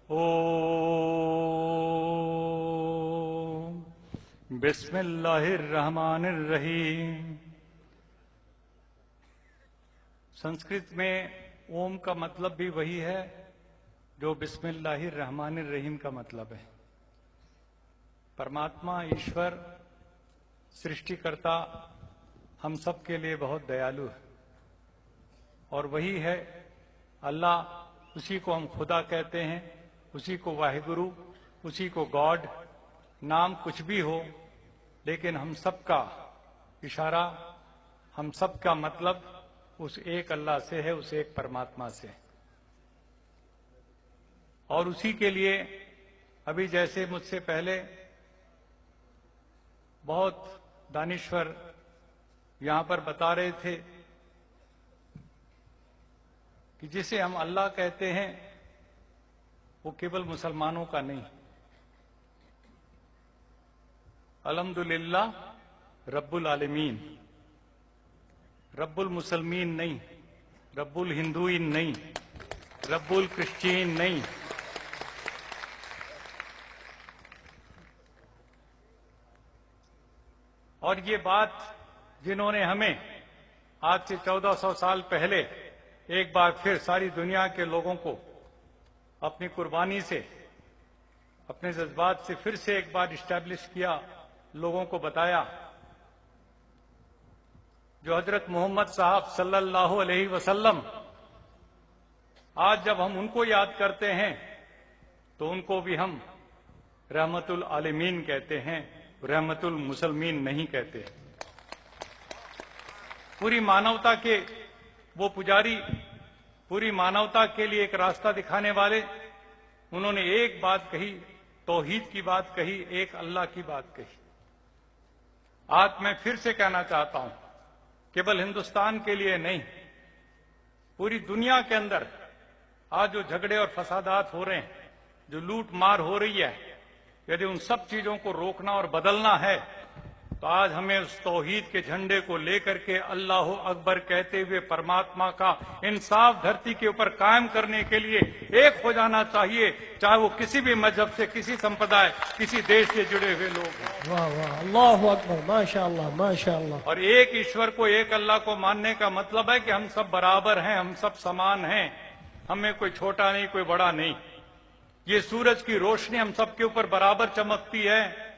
ओम बिस्मिल्लाहिर्रहमानिर्रहीम। संस्कृत में ओम का मतलब भी वही है जो बिस्मिल्लाहिर्रहमानिर्रहीम का मतलब है। परमात्मा ईश्वर सृष्टिकर्ता हम सब के लिए बहुत दयालु है और वही है अल्लाह। उसी को हम खुदा कहते हैं, उसी को वाहिगुरु, उसी को गॉड। नाम कुछ भी हो, लेकिन हम सबका इशारा, हम सबका मतलब उस एक अल्लाह से है, उस एक परमात्मा से। और उसी के लिए अभी जैसे मुझसे पहले बहुत दानिश्वर यहां पर बता रहे थे कि जिसे हम अल्लाह कहते हैं वो केवल मुसलमानों का नहीं। अल्हम्दुलिल्लाह रब्बुल आलमीन, रब्बुल मुसलमीन नहीं, रब्बुल हिंदुइन नहीं, रब्बुल क्रिश्चियन नहीं। और ये बात जिन्होंने हमें आज से 1400 साल पहले एक बार फिर सारी दुनिया के लोगों को अपनी कुर्बानी से, अपने जज्बात से फिर से एक बार इस्टेब्लिश किया, लोगों को बताया, जो हजरत मोहम्मद साहब सल्लल्लाहु अलैहि वसल्लम, आज जब हम उनको याद करते हैं तो उनको भी हम रहमतुल आलमीन कहते हैं, रहमतुल मुसलमीन नहीं कहते। पूरी मानवता के वो पुजारी, पूरी मानवता के लिए एक रास्ता दिखाने वाले, उन्होंने एक बात कही, तौहीद की बात कही, एक अल्लाह की बात कही। आज मैं फिर से कहना चाहता हूं, केवल हिंदुस्तान के लिए नहीं, पूरी दुनिया के अंदर आज जो झगड़े और फसादात हो रहे हैं, जो लूट मार हो रही है, यदि उन सब चीजों को रोकना और बदलना है तो आज हमें उस तौहीद के झंडे को लेकर के अल्लाह अकबर कहते हुए परमात्मा का इंसाफ धरती के ऊपर कायम करने के लिए एक हो जाना चाहिए, चाहे वो किसी भी मजहब से, किसी संप्रदाय, किसी देश से जुड़े हुए लोग हैं। वाह वाह, अल्लाहु अकबर, माशाअल्लाह माशाअल्लाह। और एक ईश्वर को, एक अल्लाह को मानने का मतलब है कि हम सब बराबर हैं, हम सब समान हैं, हमें कोई छोटा नहीं, कोई बड़ा नहीं। ये सूरज की रोशनी हम सबके ऊपर बराबर चमकती है,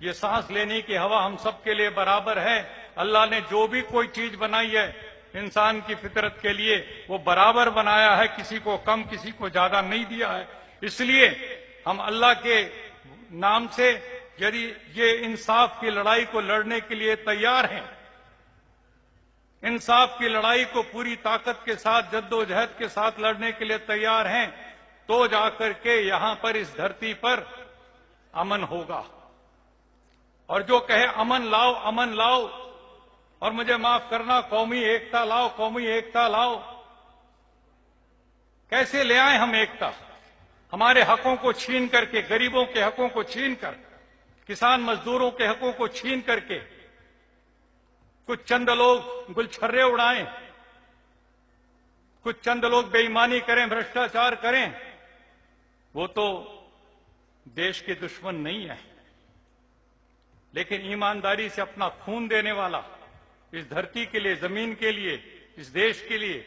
ये सांस लेने की हवा हम सबके लिए बराबर है। अल्लाह ने जो भी कोई चीज बनाई है इंसान की फितरत के लिए, वो बराबर बनाया है, किसी को कम, किसी को ज्यादा नहीं दिया है। इसलिए हम अल्लाह के नाम से यदि ये इंसाफ की लड़ाई को लड़ने के लिए तैयार हैं, इंसाफ की लड़ाई को पूरी ताकत के साथ, जद्दोजहद के साथ लड़ने के लिए तैयार हैं, तो जाकर के यहां पर इस धरती पर अमन होगा। और जो कहे अमन लाओ, अमन लाओ, और मुझे माफ करना, कौमी एकता लाओ, कौमी एकता लाओ, कैसे ले आए हम एकता? हमारे हकों को छीन करके, गरीबों के हकों को छीन कर, किसान मजदूरों के हकों को छीन करके कुछ चंद लोग गुलछर्रे उड़ाएं, कुछ चंद लोग बेईमानी करें, भ्रष्टाचार करें, वो तो देश के दुश्मन नहीं है। लेकिन ईमानदारी से अपना खून देने वाला, इस धरती के लिए, जमीन के लिए, इस देश के लिए,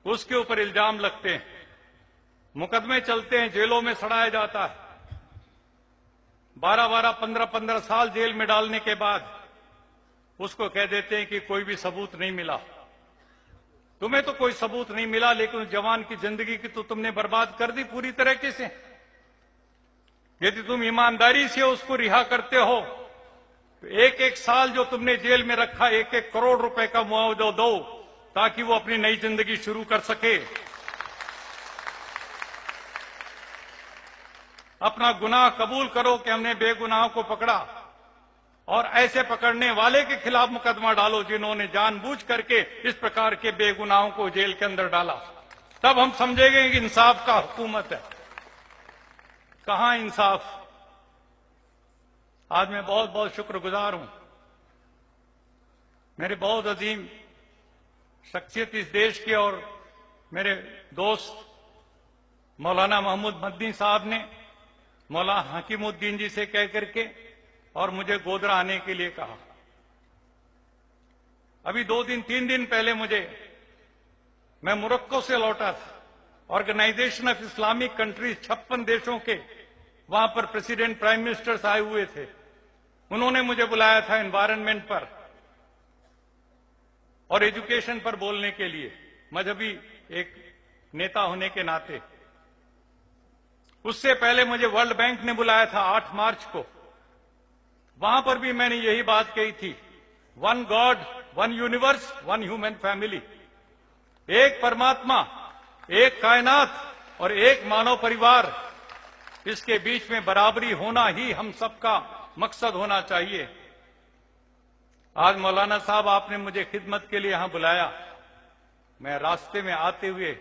उसके ऊपर इल्जाम लगते हैं, मुकदमे चलते हैं, जेलों में सड़ाया जाता है। 12-12, 15-15 साल जेल में डालने के बाद उसको कह देते हैं कि कोई भी सबूत नहीं मिला। तुम्हें तो कोई सबूत नहीं मिला, लेकिन उस जवान की जिंदगी की तो तुमने बर्बाद कर दी पूरी तरीके से। यदि तुम ईमानदारी से उसको रिहा करते हो तो एक एक साल जो तुमने जेल में रखा, 1-1 करोड़ रुपए का मुआवजा दो, ताकि वो अपनी नई जिंदगी शुरू कर सके। अपना गुनाह कबूल करो कि हमने बेगुनाह को पकड़ा, और ऐसे पकड़ने वाले के खिलाफ मुकदमा डालो जिन्होंने जानबूझ करके इस प्रकार के बेगुनाहों को जेल के अंदर डाला। तब हम समझेंगे कि इंसाफ का हुकूमत है। कहां इंसाफ? आज मैं बहुत बहुत शुक्रगुजार हूं, मेरे बहुत अजीम शख्सियत इस देश के और मेरे दोस्त मौलाना महमूद मदनी साहब ने मौलाना हकीमुद्दीन जी से कह करके और मुझे गोधरा आने के लिए कहा। अभी 2-3 दिन पहले मैं मोरक्को से लौटा था। ऑर्गेनाइजेशन ऑफ इस्लामिक कंट्रीज 56 देशों के वहां पर प्रेसिडेंट, प्राइम मिनिस्टर्स आए हुए थे। उन्होंने मुझे बुलाया था एनवायरनमेंट पर और एजुकेशन पर बोलने के लिए, मजहबी एक नेता होने के नाते। उससे पहले मुझे वर्ल्ड बैंक ने बुलाया था 8 मार्च को। वहां पर भी मैंने यही बात कही थी, 1 गॉड, 1 यूनिवर्स, 1 ह्यूमन फैमिली। एक परमात्मा, एक कायनात और एक मानव परिवार, इसके बीच में बराबरी होना ही हम सबका मकसद होना चाहिए। आज मौलाना साहब आपने मुझे खिदमत के लिए यहां बुलाया। मैं रास्ते में आते हुए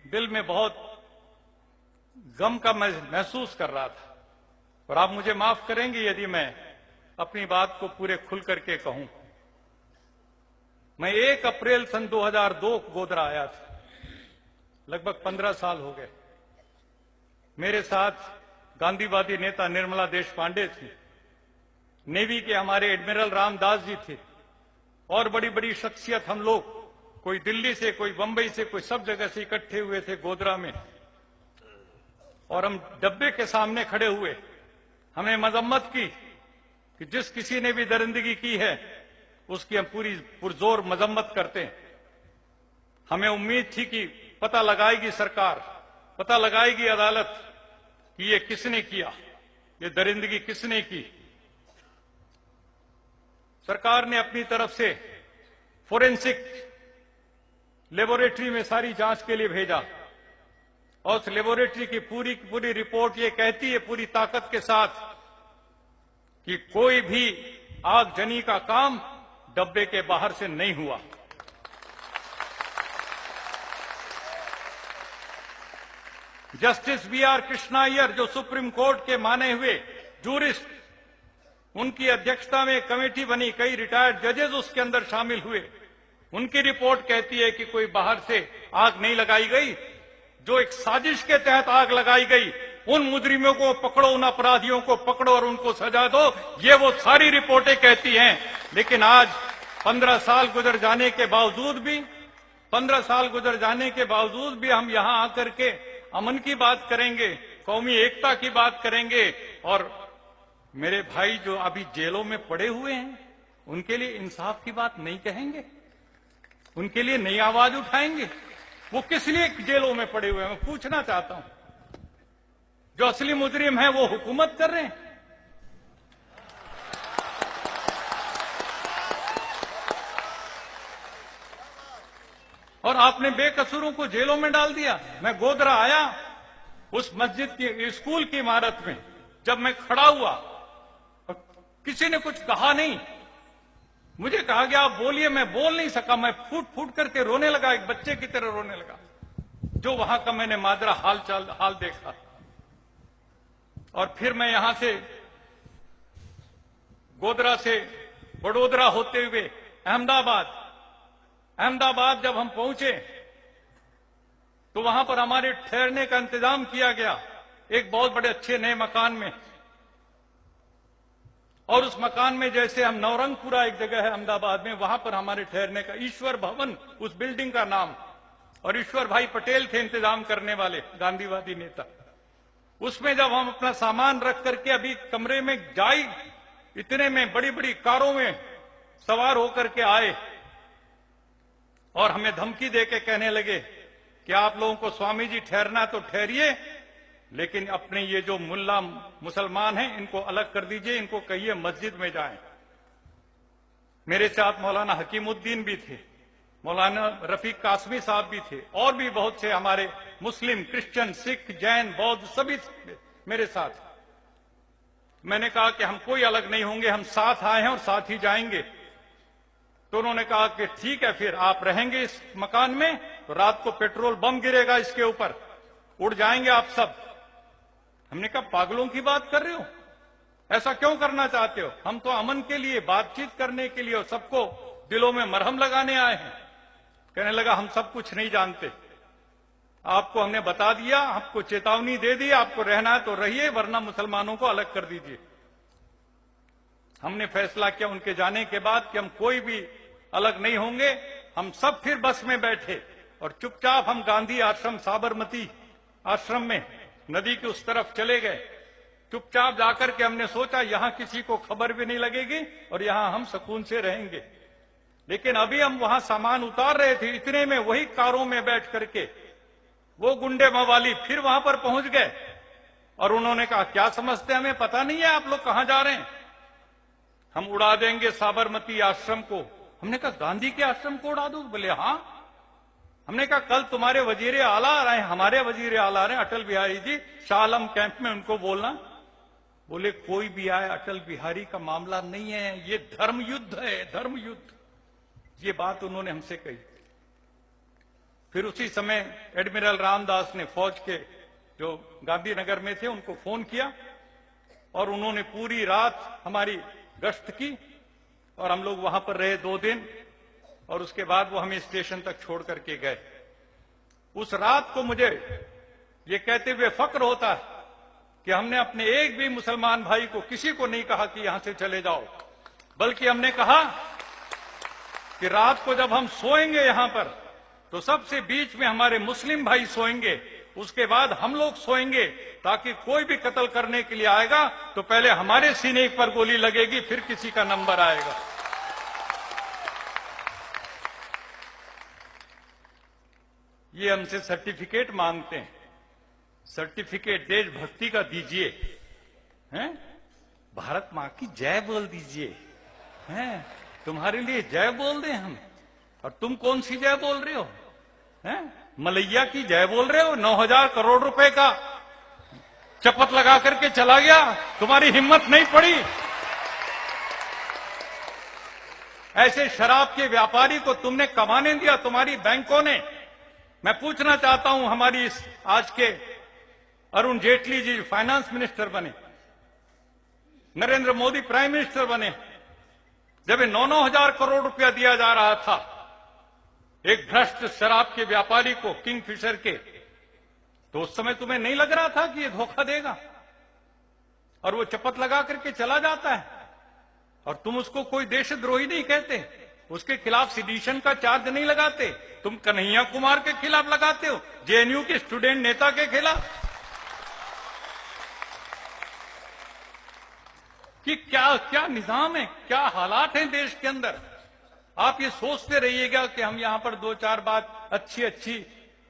दिल में बहुत गम का महसूस कर रहा था, और आप मुझे माफ करेंगे यदि मैं अपनी बात को पूरे खुल करके कहूं। मैं 1 अप्रैल सन 2002 को गोधरा आया था। लगभग 15 साल हो गए। मेरे साथ गांधीवादी नेता निर्मला देशपांडे थी, नेवी के हमारे एडमिरल रामदास जी थे, और बड़ी बड़ी शख्सियत हम लोग, कोई दिल्ली से, कोई बंबई से, कोई सब जगह से इकट्ठे हुए थे गोधरा में। और हम डब्बे के सामने खड़े हुए, हमें मजम्मत की कि जिस किसी ने भी दरिंदगी की है उसकी हम पूरी पुरजोर मजम्मत करते हैं। हमें उम्मीद थी कि पता लगाएगी सरकार, पता लगाएगी अदालत कि ये किसने किया, ये दरिंदगी किसने की। सरकार ने अपनी तरफ से फोरेंसिक लेबोरेटरी में सारी जांच के लिए भेजा, और उस लेबोरेटरी की पूरी रिपोर्ट ये कहती है पूरी ताकत के साथ कि कोई भी आगजनी का काम डब्बे के बाहर से नहीं हुआ। Justice B R Krishna Iyer, जो सुप्रीम कोर्ट के माने हुए जूरिस्ट, उनकी अध्यक्षता में एक कमेटी बनी, कई रिटायर्ड जजेस उसके अंदर शामिल हुए। उनकी रिपोर्ट कहती है कि कोई बाहर से आग नहीं लगाई गई, जो एक साजिश के तहत आग लगाई गई। उन मुजरिमों को पकड़ो, उन अपराधियों को पकड़ो और उनको सजा दो, ये वो सारी रिपोर्टें कहती हैं। लेकिन आज 15 साल गुजर जाने के बावजूद भी हम यहां आकर के अमन की बात करेंगे, कौमी एकता की बात करेंगे, और मेरे भाई जो अभी जेलों में पड़े हुए हैं उनके लिए इंसाफ की बात नहीं कहेंगे, उनके लिए नई आवाज उठाएंगे। वो किस लिए जेलों में पड़े हुए हैं, मैं पूछना चाहता हूं। जो असली मुजरिम है वो हुकूमत कर रहे हैं। और आपने बेकसूरों को जेलों में डाल दिया। मैं गोधरा आया, उस मस्जिद की, स्कूल की इमारत में जब मैं खड़ा हुआ, किसी ने कुछ कहा नहीं। मुझे कहा गया आप बोलिए, मैं बोल नहीं सका। मैं फूट फूट करके रोने लगा, एक बच्चे की तरह रोने लगा। जो वहां का मैंने माजरा हाल देखा। और फिर मैं यहां से गोधरा से बड़ोदरा होते हुए अहमदाबाद जब हम पहुंचे तो वहां पर हमारे ठहरने का इंतजाम किया गया एक बहुत बड़े अच्छे नए मकान में। और उस मकान में, जैसे हम नवरंगपुरा एक जगह है अहमदाबाद में, वहां पर हमारे ठहरने का, ईश्वर भवन उस बिल्डिंग का नाम, और ईश्वर भाई पटेल थे इंतजाम करने वाले, गांधीवादी नेता। उसमें जब हम अपना सामान रख करके अभी कमरे में जाए, इतने में बड़ी बड़ी कारों में सवार होकर के आए और हमें धमकी देके कहने लगे कि आप लोगों को स्वामी जी ठहरना तो ठहरिए, लेकिन अपने ये जो मुल्ला मुसलमान हैं इनको अलग कर दीजिए, इनको कहिए मस्जिद में जाएं। मेरे साथ मौलाना हकीमुद्दीन भी थे, मौलाना रफीक कासमी साहब भी थे, और भी बहुत से हमारे मुस्लिम, क्रिश्चियन, सिख, जैन, बौद्ध सभी मेरे साथ। मैंने कहा कि हम कोई अलग नहीं होंगे, हम साथ आए हैं और साथ ही जाएंगे। तो उन्होंने कहा कि ठीक है, फिर आप रहेंगे इस मकान में तो रात को पेट्रोल बम गिरेगा इसके ऊपर, उड़ जाएंगे आप सब। हमने कहा पागलों की बात कर रहे हो, ऐसा क्यों करना चाहते हो? हम तो अमन के लिए, बातचीत करने के लिए और सबको दिलों में मरहम लगाने आए हैं। कहने लगा हम सब कुछ नहीं जानते, आपको हमने बता दिया, आपको चेतावनी दे दी, आपको रहना है तो रहिए, वरना मुसलमानों को अलग कर दीजिए। हमने फैसला किया उनके जाने के बाद कि हम कोई भी अलग नहीं होंगे। हम सब फिर बस में बैठे और चुपचाप हम गांधी आश्रम, साबरमती आश्रम में नदी के उस तरफ चले गए। चुपचाप जाकर के हमने सोचा यहां किसी को खबर भी नहीं लगेगी और यहां हम सुकून से रहेंगे। लेकिन अभी हम वहां सामान उतार रहे थे, इतने में वही कारों में बैठ करके वो गुंडे मवाली फिर वहां पर पहुंच गए और उन्होंने कहा क्या समझते हैं, हमें पता नहीं है आप लोग कहां जा रहे हैं, हम उड़ा देंगे साबरमती आश्रम को। हमने कहा गांधी के आश्रम को उड़ा दो? बोले हाँ। हमने कहा कल तुम्हारे वजीर आला आ रहे हैं, हमारे वजीर आला आ रहे हैं, अटल बिहारी जी, शाह आलम कैंप में, उनको बोलना। बोले कोई भी आए, अटल बिहारी का मामला नहीं है, ये धर्म युद्ध है, धर्म युद्ध। ये बात उन्होंने हमसे कही। फिर उसी समय एडमिरल रामदास ने फौज के जो गांधीनगर में थे उनको फोन किया और उन्होंने पूरी रात हमारी गश्त की और हम लोग वहां पर रहे 2 दिन और उसके बाद वो हमें स्टेशन तक छोड़ करके गए। उस रात को मुझे ये कहते हुए फक्र होता है कि हमने अपने एक भी मुसलमान भाई को, किसी को नहीं कहा कि यहां से चले जाओ, बल्कि हमने कहा कि रात को जब हम सोएंगे यहां पर तो सबसे बीच में हमारे मुस्लिम भाई सोएंगे, उसके बाद हम लोग सोएंगे, ताकि कोई भी कत्ल करने के लिए आएगा तो पहले हमारे सीने पर गोली लगेगी, फिर किसी का नंबर आएगा। ये हमसे सर्टिफिकेट मांगते हैं, सर्टिफिकेट देशभक्ति का दीजिए, हैं? भारत मां की जय बोल दीजिए, हैं? तुम्हारे लिए जय बोल दें हम, और तुम कौन सी जय बोल रहे हो, हैं? मलैया की जय बोल रहे हो। 9,000 करोड़ रुपए का शपथ लगा करके चला गया, तुम्हारी हिम्मत नहीं पड़ी। ऐसे शराब के व्यापारी को तुमने कमाने दिया, तुम्हारी बैंकों ने। मैं पूछना चाहता हूं, हमारी आज के अरुण जेटली जी फाइनेंस मिनिस्टर बने, नरेंद्र मोदी प्राइम मिनिस्टर बने, जब 9,000 करोड़ रुपया दिया जा रहा था एक भ्रष्ट शराब के व्यापारी को, किंगफिशर के, तो उस समय तुम्हें नहीं लग रहा था कि ये धोखा देगा? और वो शपथ लगा करके चला जाता है और तुम उसको कोई देशद्रोही नहीं कहते, उसके खिलाफ सिडिशन का चार्ज नहीं लगाते, तुम कन्हैया कुमार के खिलाफ लगाते हो, जेएनयू के स्टूडेंट नेता के खिलाफ। कि क्या क्या निजाम है, क्या हालात हैं देश के अंदर। आप ये सोचते रहिएगा कि हम यहां पर 2-4 बात अच्छी अच्छी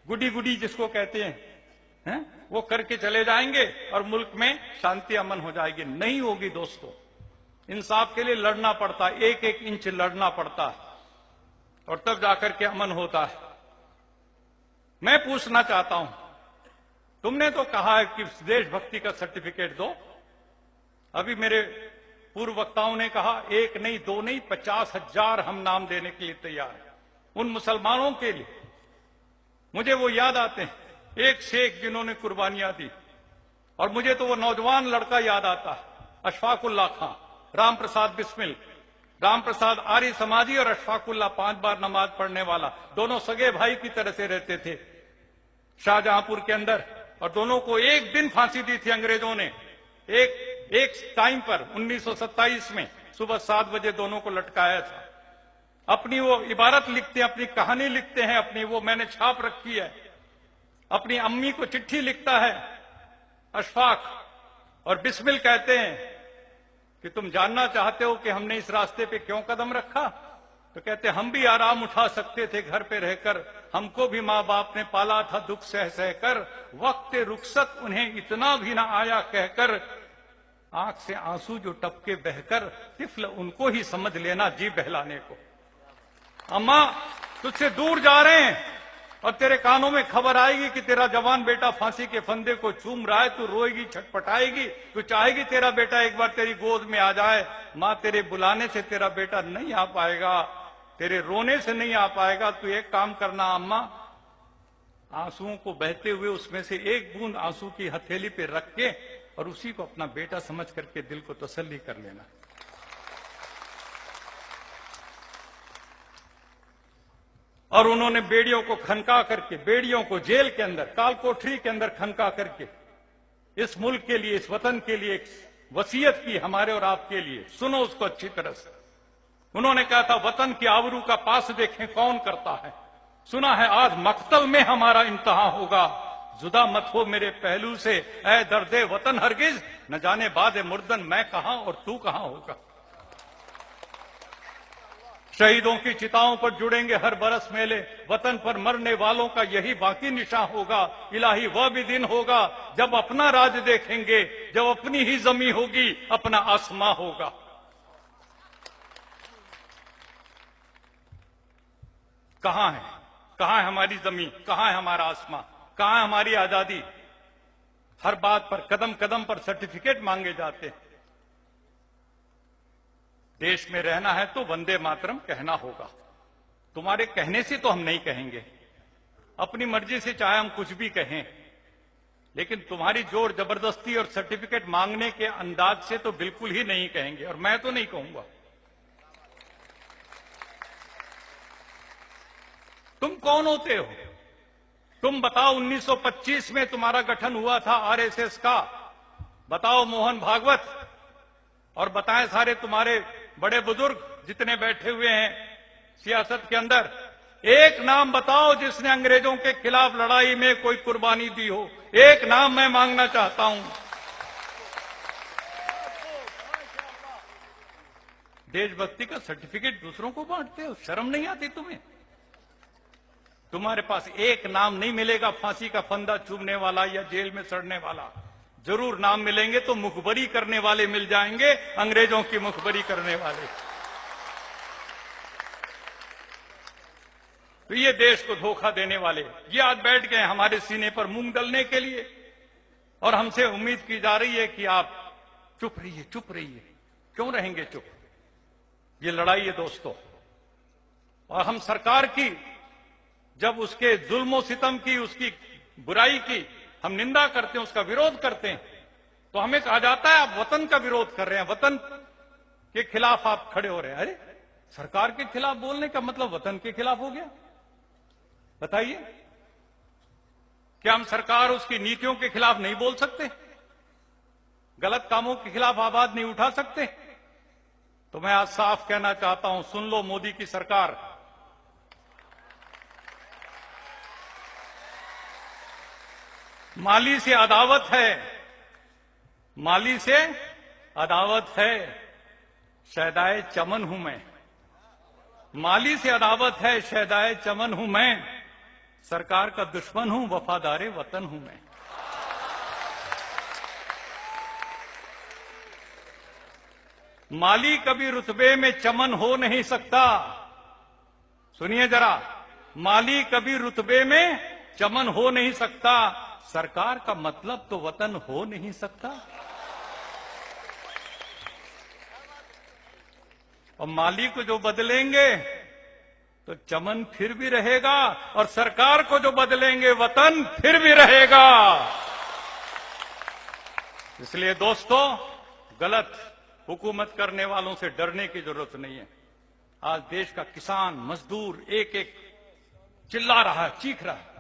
गुडी गुडी जिसको कहते हैं, वो करके चले जाएंगे और मुल्क में शांति अमन हो जाएगी। नहीं होगी दोस्तों। इंसाफ के लिए लड़ना पड़ता है, 1-1 इंच लड़ना पड़ता है और तब जाकर के अमन होता है। मैं पूछना चाहता हूं, तुमने तो कहा है कि देशभक्ति का सर्टिफिकेट दो। अभी मेरे पूर्व वक्ताओं ने कहा 1 नहीं 2 नहीं 50,000 हम नाम देने के लिए तैयार हैं उन मुसलमानों के लिए। मुझे वो याद आते हैं, एक से एक जिन्होंने कुर्बानियां दी, और मुझे तो वो नौजवान लड़का याद आता है, अशफाकुल्ला खां, राम प्रसाद बिस्मिल, राम प्रसाद आर्य समाजी और अशफाकुल्ला 5 बार नमाज पढ़ने वाला, दोनों सगे भाई की तरह से रहते थे शाहजहांपुर के अंदर, और दोनों को एक दिन फांसी दी थी अंग्रेजों ने। एक टाइम पर 1927 में सुबह 7 बजे दोनों को लटकाया था। अपनी वो इबारत लिखते हैं, अपनी कहानी लिखते हैं, अपनी वो मैंने छाप रखी है। अपनी अम्मी को चिट्ठी लिखता है अशफाक, और बिस्मिल कहते हैं कि तुम जानना चाहते हो कि हमने इस रास्ते पे क्यों कदम रखा? तो कहते हम भी आराम उठा सकते थे घर पे रहकर, हमको भी माँ बाप ने पाला था दुख सह सहकर, वक्त रुखसत उन्हें इतना भी ना आया कहकर, आंख से आंसू जो टपके बहकर, तिफल उनको ही समझ लेना जी बहलाने को। अम्मा तुझसे दूर जा रहे हैं और तेरे कानों में खबर आएगी कि तेरा जवान बेटा फांसी के फंदे को चूम रहा है, तू रोएगी, छटपटाएगी, तू चाहेगी तेरा बेटा एक बार तेरी गोद में आ जाए। मां तेरे बुलाने से तेरा बेटा नहीं आ पाएगा, तेरे रोने से नहीं आ पाएगा। तू एक काम करना अम्मा, आंसुओं को बहते हुए उसमें से एक बूंद आंसू की हथेली पे रख के और उसी को अपना बेटा समझ करके दिल को तसल्ली कर लेना। और उन्होंने बेड़ियों को खनका करके, बेड़ियों को जेल के अंदर, काल कोठरी के अंदर खनका करके इस मुल्क के लिए, इस वतन के लिए एक वसीयत की हमारे और आपके लिए। सुनो उसको अच्छी तरह से। उन्होंने कहा था वतन की आबरू का पास देखें कौन करता है। सुना है आज मक्तल में हमारा इंतहा होगा, जुदा मत हो मेरे पहलू से ऐ दर्दे वतन हरगिज, न जाने बादे मुर्दन मैं कहां और तू कहां होगा। शहीदों की चिताओं पर जुड़ेंगे हर बरस मेले, वतन पर मरने वालों का यही बाकी निशान होगा। इलाही वह भी दिन होगा जब अपना राज देखेंगे, जब अपनी ही जमी होगी, अपना आसमां होगा। कहां है हमारी जमीन, कहां है हमारा आसमां, कहां है हमारी आजादी। हर बात पर कदम कदम पर सर्टिफिकेट मांगे जाते हैं। देश में रहना है तो वंदे मातरम कहना होगा। तुम्हारे कहने से तो हम नहीं कहेंगे, अपनी मर्जी से चाहे हम कुछ भी कहें, लेकिन तुम्हारी जोर जबरदस्ती और सर्टिफिकेट मांगने के अंदाज से तो बिल्कुल ही नहीं कहेंगे, और मैं तो नहीं कहूंगा। तुम कौन होते हो? तुम बताओ 1925 में तुम्हारा गठन हुआ था आरएसएस का, बताओ मोहन भागवत, और बताएं सारे तुम्हारे बड़े बुजुर्ग जितने बैठे हुए हैं सियासत के अंदर, एक नाम बताओ जिसने अंग्रेजों के खिलाफ लड़ाई में कोई कुर्बानी दी हो। एक नाम मैं मांगना चाहता हूं। देशभक्ति का सर्टिफिकेट दूसरों को बांटते हो, शर्म नहीं आती तुम्हें? तुम्हारे पास एक नाम नहीं मिलेगा फांसी का फंदा चूमने वाला या जेल में सड़ने वाला। जरूर नाम मिलेंगे तो मुखबरी करने वाले मिल जाएंगे, अंग्रेजों की मुखबरी करने वाले। तो ये देश को धोखा देने वाले, ये आज बैठ गए हमारे सीने पर मूंग दलने के लिए, और हमसे उम्मीद की जा रही है कि आप चुप रहिए, चुप रहिए। क्यों रहेंगे चुप? ये लड़ाई है दोस्तों, और हम सरकार की जब उसके जुल्म सितम की, उसकी बुराई की हम निंदा करते हैं, उसका विरोध करते हैं, तो हमें कहा जाता है आप वतन का विरोध कर रहे हैं, वतन के खिलाफ आप खड़े हो रहे हैं। अरे सरकार के खिलाफ बोलने का मतलब वतन के खिलाफ हो गया? बताइए, क्या हम सरकार उसकी नीतियों के खिलाफ नहीं बोल सकते? गलत कामों के खिलाफ आवाज नहीं उठा सकते? तो मैं आज साफ कहना चाहता हूं, सुन लो मोदी की सरकार, माली से अदावत है, माली से अदावत है, शहदाए चमन हूं मैं। माली से अदावत है, शहदाए चमन हूं मैं, सरकार का दुश्मन हूं, वफादारे वतन हूं मैं। माली कभी रुतबे में चमन हो नहीं सकता। सुनिए जरा, माली कभी रुतबे में चमन हो नहीं सकता, सरकार का मतलब तो वतन हो नहीं सकता। और माली को जो बदलेंगे तो चमन फिर भी रहेगा, और सरकार को जो बदलेंगे वतन फिर भी रहेगा। इसलिए दोस्तों, गलत हुकूमत करने वालों से डरने की जरूरत नहीं है। आज देश का किसान, मजदूर एक एक चिल्ला रहा है, चीख रहा है,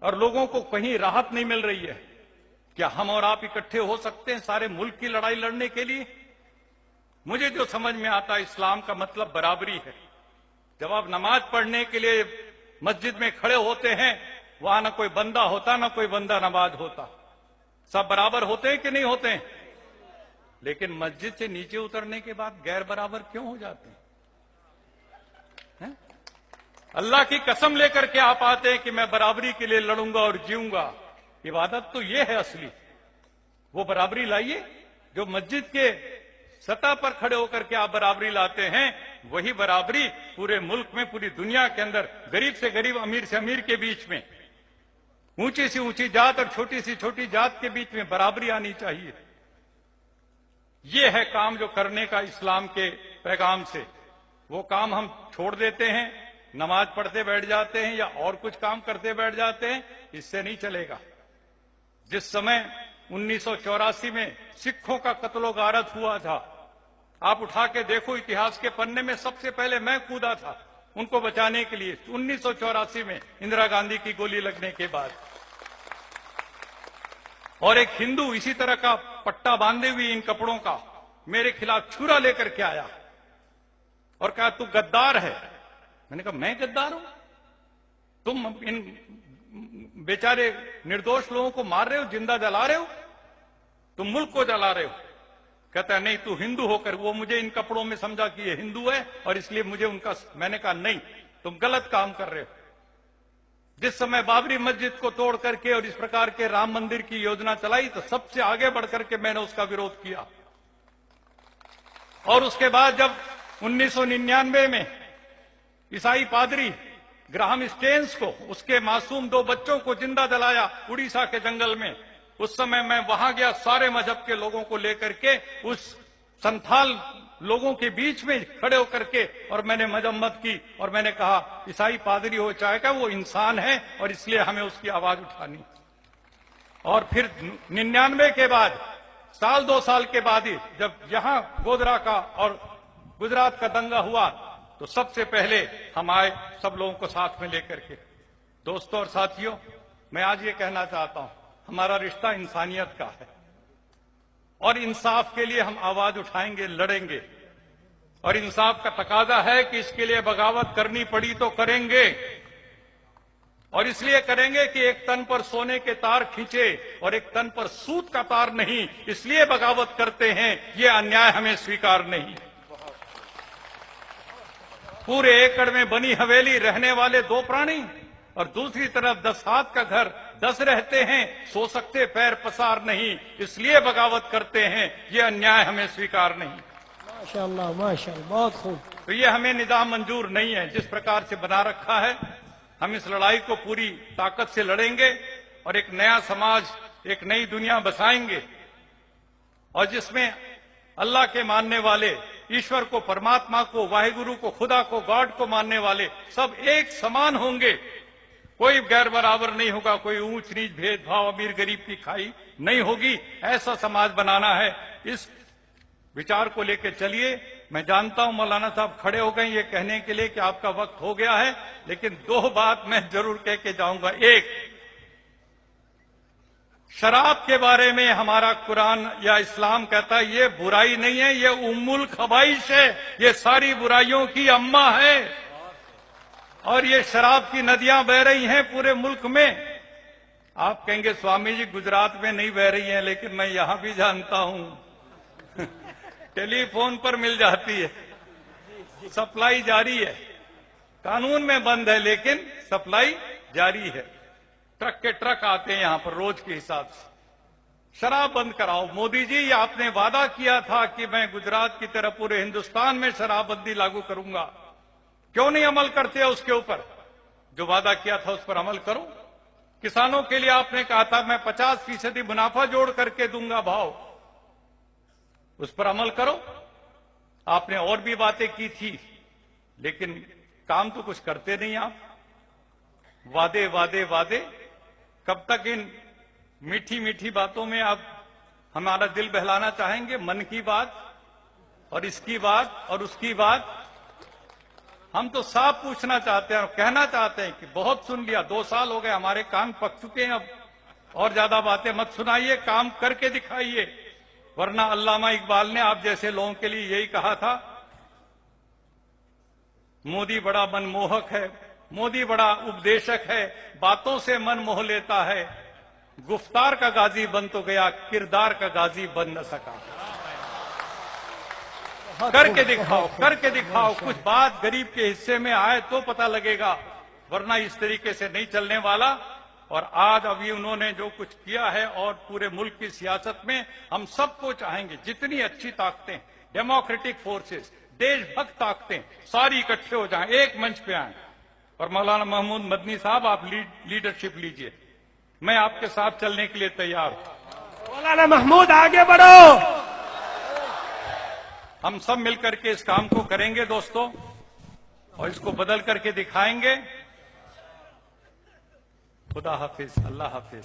और लोगों को कहीं राहत नहीं मिल रही है। क्या हम और आप इकट्ठे हो सकते हैं सारे मुल्क की लड़ाई लड़ने के लिए? मुझे जो समझ में आता है, इस्लाम का मतलब बराबरी है। जब आप नमाज पढ़ने के लिए मस्जिद में खड़े होते हैं, वहां ना कोई बंदा होता ना कोई बंदा नमाज होता, सब बराबर होते हैं कि नहीं होते हैं? लेकिन मस्जिद से नीचे उतरने के बाद गैर बराबर क्यों हो जाते हैं? अल्लाह की कसम लेकर के आप आते हैं कि मैं बराबरी के लिए लड़ूंगा और जीऊंगा। इबादत तो ये है असली। वो बराबरी लाइए जो मस्जिद के सतह पर खड़े होकर के आप बराबरी लाते हैं, वही बराबरी पूरे मुल्क में, पूरी दुनिया के अंदर, गरीब से गरीब, अमीर से अमीर के बीच में, ऊंची से ऊंची जात और छोटी सी छोटी जात के बीच में बराबरी आनी चाहिए। ये है काम जो करने का इस्लाम के पैगाम से। वो काम हम छोड़ देते हैं, नमाज पढ़ते बैठ जाते हैं या और कुछ काम करते बैठ जाते हैं, इससे नहीं चलेगा। जिस समय 1984 में सिखों का कत्लो गारत हुआ था, आप उठा के देखो इतिहास के पन्ने में, सबसे पहले मैं कूदा था उनको बचाने के लिए 1984 में इंदिरा गांधी की गोली लगने के बाद। और एक हिंदू इसी तरह का पट्टा बांधे हुए इन कपड़ों का मेरे खिलाफ छुरा लेकर के आया और कहा तू गद्दार है। मैंने कहा मैं गद्दार हूं? तुम इन बेचारे निर्दोष लोगों को मार रहे हो, जिंदा जला रहे हो, तुम मुल्क को जला रहे हो। कहता है नहीं तू हिंदू होकर, वो मुझे इन कपड़ों में समझा कि ये हिंदू है और इसलिए मुझे उनका, मैंने कहा नहीं तुम गलत काम कर रहे हो। जिस समय बाबरी मस्जिद को तोड़ करके और इस प्रकार के राम मंदिर की योजना चलाई तो सबसे आगे बढ़ करके मैंने उसका विरोध किया। और उसके बाद जब 1999 में ईसाई पादरी ग्राहम स्टेन्स को, उसके मासूम 2 बच्चों को जिंदा जलाया उड़ीसा के जंगल में, उस समय मैं वहां गया सारे मजहब के लोगों को लेकर के उस संथाल लोगों के बीच में खड़े होकर के, और मैंने मजम्मत की और मैंने कहा ईसाई पादरी हो चाहे क्या वो इंसान है और इसलिए हमें उसकी आवाज उठानी। और फिर 99 के बाद 2 साल के बाद ही जब यहां गोधरा का और गुजरात का दंगा हुआ तो सबसे पहले हम आए सब लोगों को साथ में लेकर के। दोस्तों और साथियों, मैं आज ये कहना चाहता हूं हमारा रिश्ता इंसानियत का है और इंसाफ के लिए हम आवाज उठाएंगे, लड़ेंगे। और इंसाफ का तकाजा है कि इसके लिए बगावत करनी पड़ी तो करेंगे। और इसलिए करेंगे कि एक तन पर सोने के तार खींचे और एक तन पर सूत का तार नहीं, इसलिए बगावत करते हैं। ये अन्याय हमें स्वीकार नहीं। पूरे एकड़ में बनी हवेली, रहने वाले 2 प्राणी, और दूसरी तरफ 10 हाथ का घर, 10 रहते हैं, सो सकते पैर पसार नहीं, इसलिए बगावत करते हैं। ये अन्याय हमें स्वीकार नहीं। माशाअल्लाह माशाअल्लाह, बहुत खूब। तो ये हमें निजाम मंजूर नहीं है जिस प्रकार से बना रखा है। हम इस लड़ाई को पूरी ताकत से लड़ेंगे और एक नया समाज, एक नई दुनिया बसाएंगे और जिसमें अल्लाह के मानने वाले, ईश्वर को, परमात्मा को, वाहिगुरु को, खुदा को, गॉड को मानने वाले सब एक समान होंगे। कोई गैर बराबर नहीं होगा, कोई ऊंच नीच भेदभाव, अमीर गरीब की खाई नहीं होगी। ऐसा समाज बनाना है। इस विचार को लेकर चलिए। मैं जानता हूं मौलाना साहब खड़े हो गए ये कहने के लिए कि आपका वक्त हो गया है, लेकिन 2 बात मैं जरूर कह के जाऊंगा। एक, शराब के बारे में हमारा कुरान या इस्लाम कहता है ये बुराई नहीं है, ये उम्मुल खबाइश है, ये सारी बुराइयों की अम्मा है। और ये शराब की नदियां बह रही हैं पूरे मुल्क में। आप कहेंगे स्वामी जी गुजरात में नहीं बह रही हैं, लेकिन मैं यहां भी जानता हूं टेलीफोन पर मिल जाती है, सप्लाई जारी है। कानून में बंद है लेकिन सप्लाई जारी है। ट्रक के ट्रक आते हैं यहां पर रोज के हिसाब से। शराब बंद कराओ। मोदी जी, ये आपने वादा किया था कि मैं गुजरात की तरह पूरे हिंदुस्तान में शराबबंदी लागू करूंगा, क्यों नहीं अमल करते उसके ऊपर? जो वादा किया था उस पर अमल करो। किसानों के लिए आपने कहा था मैं 50% मुनाफा जोड़ करके दूंगा भाव, उस पर अमल करो। आपने और भी बातें की थी, लेकिन काम तो कुछ करते नहीं आप। वादे वादे वादे। कब तक इन मीठी मीठी बातों में आप हमारा दिल बहलाना चाहेंगे? मन की बात और इसकी बात और उसकी बात। हम तो साफ पूछना चाहते हैं और कहना चाहते हैं कि बहुत सुन लिया, 2 साल हो गए, हमारे कान पक चुके हैं। अब और ज्यादा बातें मत सुनाइए, काम करके दिखाइए। वरना अल्लामा इकबाल ने आप जैसे लोगों के लिए यही कहा था, मोदी बड़ा मनमोहक है, मोदी बड़ा उपदेशक है, बातों से मन मोह लेता है, गुफ्तार का गाजी बन तो गया, किरदार का गाजी बन न सका। करके दिखाओ, करके दिखाओ। कुछ बात गरीब के हिस्से में आए तो पता लगेगा, वरना इस तरीके से नहीं चलने वाला। और आज अभी उन्होंने जो कुछ किया है और पूरे मुल्क की सियासत में हम सबको चाहेंगे जितनी अच्छी ताकतें, डेमोक्रेटिक फोर्सेस, देशभक्त ताकतें सारी इकट्ठे हो जाएं, एक मंच पे आएं। और मौलाना महमूद मदनी साहब आप लीडरशिप लीजिए, मैं आपके साथ चलने के लिए तैयार हूं। मौलाना महमूद आगे बढ़ो। हम सब मिलकर के इस काम को करेंगे दोस्तों, और इसको बदल करके दिखाएंगे। खुदा हाफिज, अल्लाह हाफिज।